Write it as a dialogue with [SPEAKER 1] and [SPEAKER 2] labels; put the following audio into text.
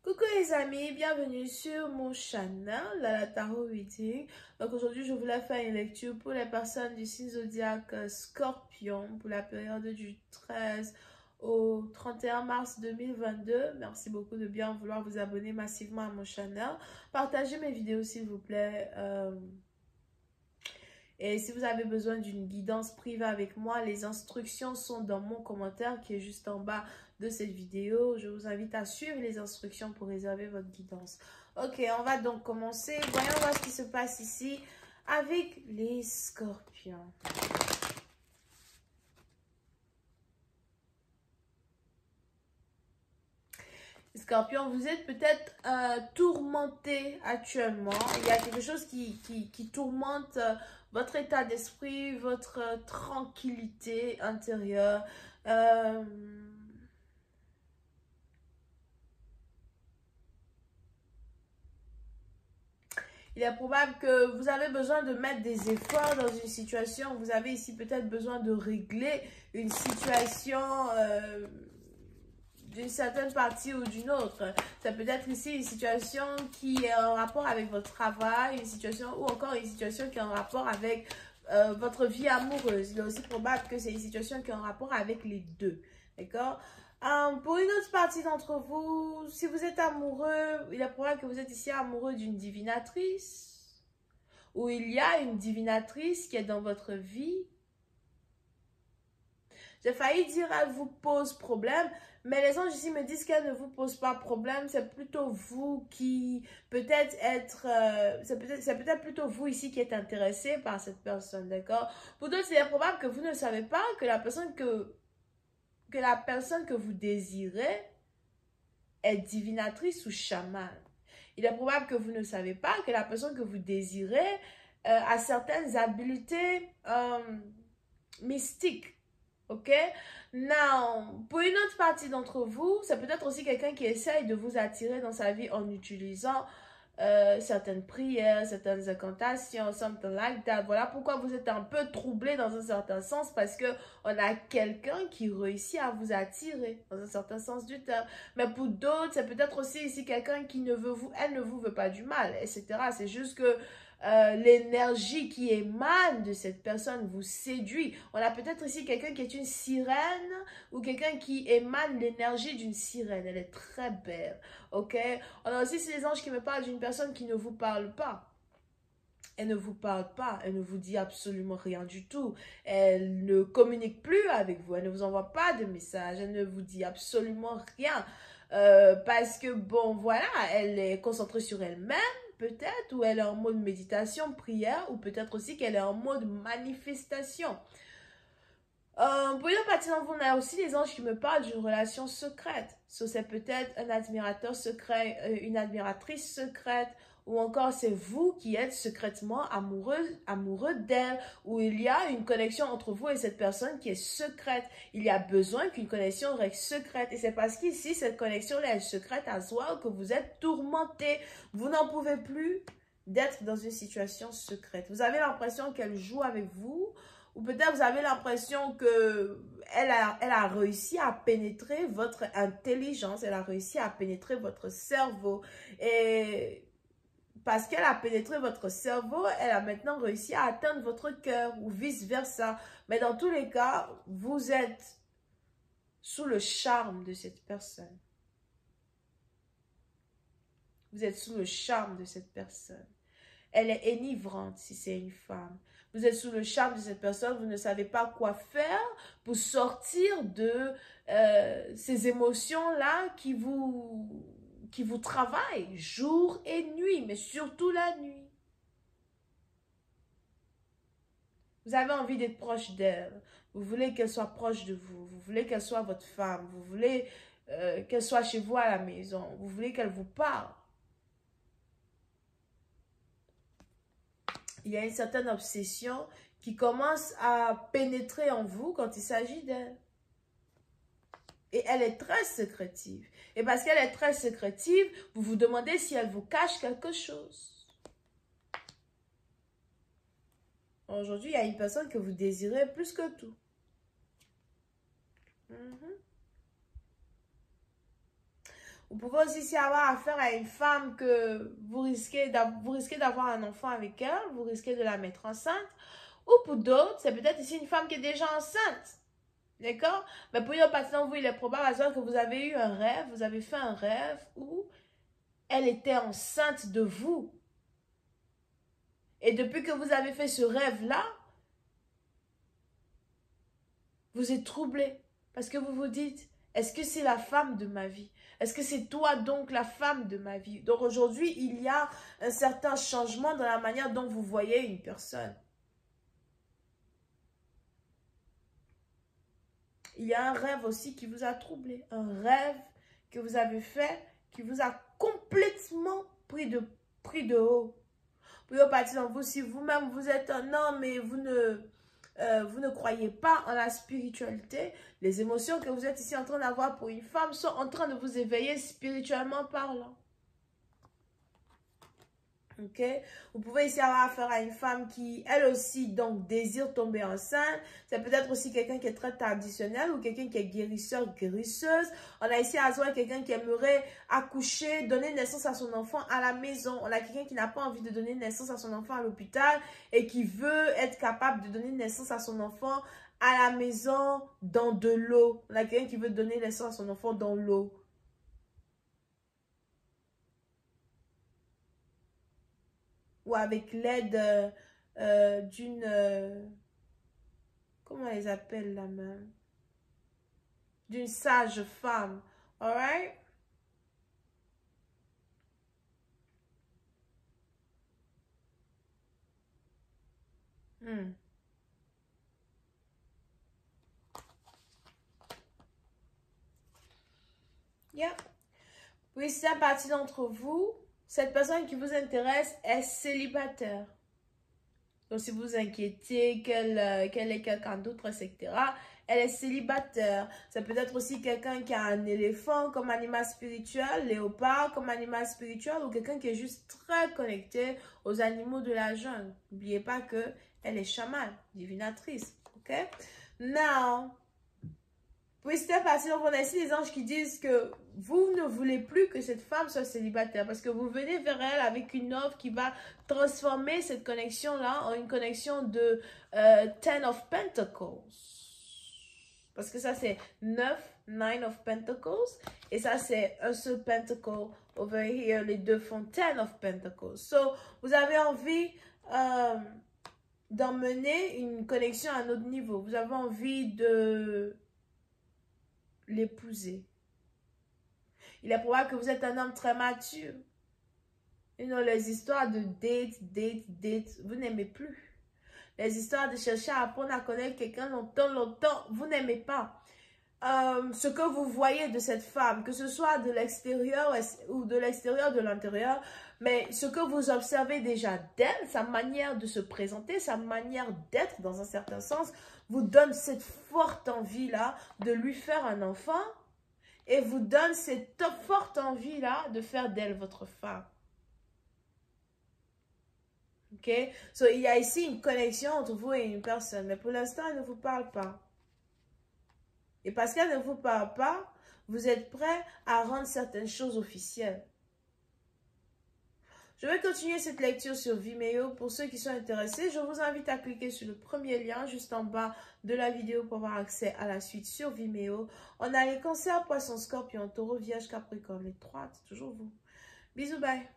[SPEAKER 1] Coucou les amis, bienvenue sur mon channel, la Tarot Reading. Donc aujourd'hui, je voulais faire une lecture pour les personnes du signe zodiaque Scorpion pour la période du 13 au 31 mars 2022. Merci beaucoup de bien vouloir vous abonner massivement à mon channel. Partagez mes vidéos s'il vous plaît. Et si vous avez besoin d'une guidance privée avec moi, les instructions sont dans mon commentaire qui est juste en bas de cette vidéo. Je vous invite à suivre les instructions pour réserver votre guidance. Ok, on va donc commencer. Voyons voir ce qui se passe ici avec les scorpions. Scorpion, vous êtes peut-être tourmenté actuellement. Il y a quelque chose qui tourmente votre état d'esprit, votre tranquillité intérieure. Il est probable que vous avez besoin de mettre des efforts dans une situation. Vous avez ici peut-être besoin de régler une situation d'une certaine partie ou d'une autre. Ça peut être ici une situation qui est en rapport avec votre travail, une situation ou encore une situation qui est en rapport avec votre vie amoureuse. Il est aussi probable que c'est une situation qui est en rapport avec les deux. D'accord? Pour une autre partie d'entre vous, si vous êtes amoureux, il est probable que vous êtes ici amoureux d'une divinatrice. Ou il y a une divinatrice qui est dans votre vie. J'ai failli dire elle vous pose problème, mais les anges ici me disent qu'elle ne vous pose pas problème. C'est plutôt vous qui peut-être c'est peut-être plutôt vous ici qui êtes intéressé par cette personne, d'accord? Pour d'autres, il est probable que vous ne savez pas que la personne que vous désirez est divinatrice ou chamane. Il est probable que vous ne savez pas que la personne que vous désirez a certaines habiletés mystiques. Ok? Now, pour une autre partie d'entre vous, c'est peut-être aussi quelqu'un qui essaye de vous attirer dans sa vie en utilisant certaines prières, certaines incantations, something like that. Voilà pourquoi vous êtes un peu troublé dans un certain sens, parce que on a quelqu'un qui réussit à vous attirer dans un certain sens du terme. Mais pour d'autres, c'est peut-être aussi ici quelqu'un qui elle ne vous veut pas du mal, etc. C'est juste que l'énergie qui émane de cette personne vous séduit. On a peut-être ici quelqu'un qui est une sirène ou quelqu'un qui émane l'énergie d'une sirène. Elle est très belle, ok? On a aussi les anges qui me parlent d'une personne qui ne vous parle pas. Elle ne vous parle pas, elle ne vous dit absolument rien du tout. Elle ne communique plus avec vous, elle ne vous envoie pas de messages, elle ne vous dit absolument rien. Parce que, bon, voilà, elle est concentrée sur elle-même, peut-être, ou elle est en mode méditation, prière, ou peut-être aussi qu'elle est en mode manifestation. Pour une partie d'entre vous, on a aussi les anges qui me parlent d'une relation secrète. C'est peut-être un admirateur secret, une admiratrice secrète, ou encore c'est vous qui êtes secrètement amoureux d'elle, ou il y a une connexion entre vous et cette personne qui est secrète. Il y a besoin qu'une connexion reste secrète. Et c'est parce qu'ici, cette connexion-là est secrète à soi que vous êtes tourmenté. Vous n'en pouvez plus d'être dans une situation secrète. Vous avez l'impression qu'elle joue avec vous, ou peut-être vous avez l'impression que elle a réussi à pénétrer votre intelligence, elle a réussi à pénétrer votre cerveau. Et parce qu'elle a pénétré votre cerveau, elle a maintenant réussi à atteindre votre cœur ou vice-versa. Mais dans tous les cas, vous êtes sous le charme de cette personne. Vous êtes sous le charme de cette personne. Elle est enivrante si c'est une femme. Vous êtes sous le charme de cette personne, vous ne savez pas quoi faire pour sortir de ces émotions-là qui vous travaillent jour et nuit, mais surtout la nuit. Vous avez envie d'être proche d'elle. Vous voulez qu'elle soit proche de vous. Vous voulez qu'elle soit votre femme. Vous voulez qu'elle soit chez vous à la maison. Vous voulez qu'elle vous parle. Il y a une certaine obsession qui commence à pénétrer en vous quand il s'agit d'elle. Et elle est très sécrétive. Et parce qu'elle est très sécrétive, vous vous demandez si elle vous cache quelque chose. Aujourd'hui, il y a une personne que vous désirez plus que tout. Vous pouvez aussi ici avoir affaire à une femme que vous risquez d'avoir un enfant avec elle, vous risquez de la mettre enceinte. Ou pour d'autres, c'est peut-être ici une femme qui est déjà enceinte. D'accord? Mais pour une partie d'entre vous, il est probable que vous avez eu un rêve, vous avez fait un rêve où elle était enceinte de vous. Et depuis que vous avez fait ce rêve-là, vous êtes troublé. Parce que vous vous dites, est-ce que c'est la femme de ma vie? Est-ce que c'est toi donc la femme de ma vie? Donc aujourd'hui, il y a un certain changement dans la manière dont vous voyez une personne. Il y a un rêve aussi qui vous a troublé. Un rêve que vous avez fait qui vous a complètement pris de haut. Pour une partie d'entre vous, si vous-même vous êtes un homme et vous ne croyez pas en la spiritualité, les émotions que vous êtes ici en train d'avoir pour une femme sont en train de vous éveiller spirituellement parlant. Ok? Vous pouvez ici avoir affaire à une femme qui, elle aussi, donc, désire tomber enceinte. C'est peut-être aussi quelqu'un qui est très traditionnel ou quelqu'un qui est guérisseur, guérisseuse. On a ici à voir quelqu'un qui aimerait accoucher, donner naissance à son enfant à la maison. On a quelqu'un qui n'a pas envie de donner naissance à son enfant à l'hôpital et qui veut être capable de donner naissance à son enfant à la maison dans de l'eau. On a quelqu'un qui veut donner naissance à son enfant dans l'eau. Ou avec l'aide d'une... comment elle appelle la main? D'une sage femme. Alright? Yeah. Oui, c'est une partie d'entre vous. Cette personne qui vous intéresse est célibataire. Donc, si vous vous inquiétez qu'elle est quelqu'un d'autre, etc., elle est célibataire. C'est peut-être aussi quelqu'un qui a un éléphant comme animal spirituel, léopard comme animal spirituel, ou quelqu'un qui est juste très connecté aux animaux de la jungle. N'oubliez pas qu'elle est chamane, divinatrice. OK? Now, oui, c'était facile. Donc, on a ici les anges qui disent que vous ne voulez plus que cette femme soit célibataire parce que vous venez vers elle avec une offre qui va transformer cette connexion-là en une connexion de Ten of Pentacles. Parce que ça, c'est 9, Nine of Pentacles. Et ça, c'est un seul Pentacle over here. Les deux font Ten of Pentacles. So, vous avez envie d'emmener une connexion à un autre niveau. Vous avez envie de l'épouser. Il est probable que vous êtes un homme très mature. Les histoires de date, vous n'aimez plus. Les histoires de chercher à apprendre à connaître quelqu'un longtemps, vous n'aimez pas. Ce que vous voyez de cette femme, que ce soit de l'extérieur ou de l'extérieur de l'intérieur, mais ce que vous observez déjà d'elle, sa manière de se présenter, sa manière d'être dans un certain sens, vous donne cette forte envie-là de lui faire un enfant et vous donne cette forte envie-là de faire d'elle votre femme. Ok? So, il y a ici une connexion entre vous et une personne, mais pour l'instant, elle ne vous parle pas. Et parce qu'elle ne vous parle pas, vous êtes prêt à rendre certaines choses officielles. Je vais continuer cette lecture sur Vimeo. Pour ceux qui sont intéressés, je vous invite à cliquer sur le premier lien juste en bas de la vidéo pour avoir accès à la suite sur Vimeo. On a les cancers, poissons, scorpions, taureau, vierge, capricorne. Les trois, c'est toujours vous. Bisous, bye.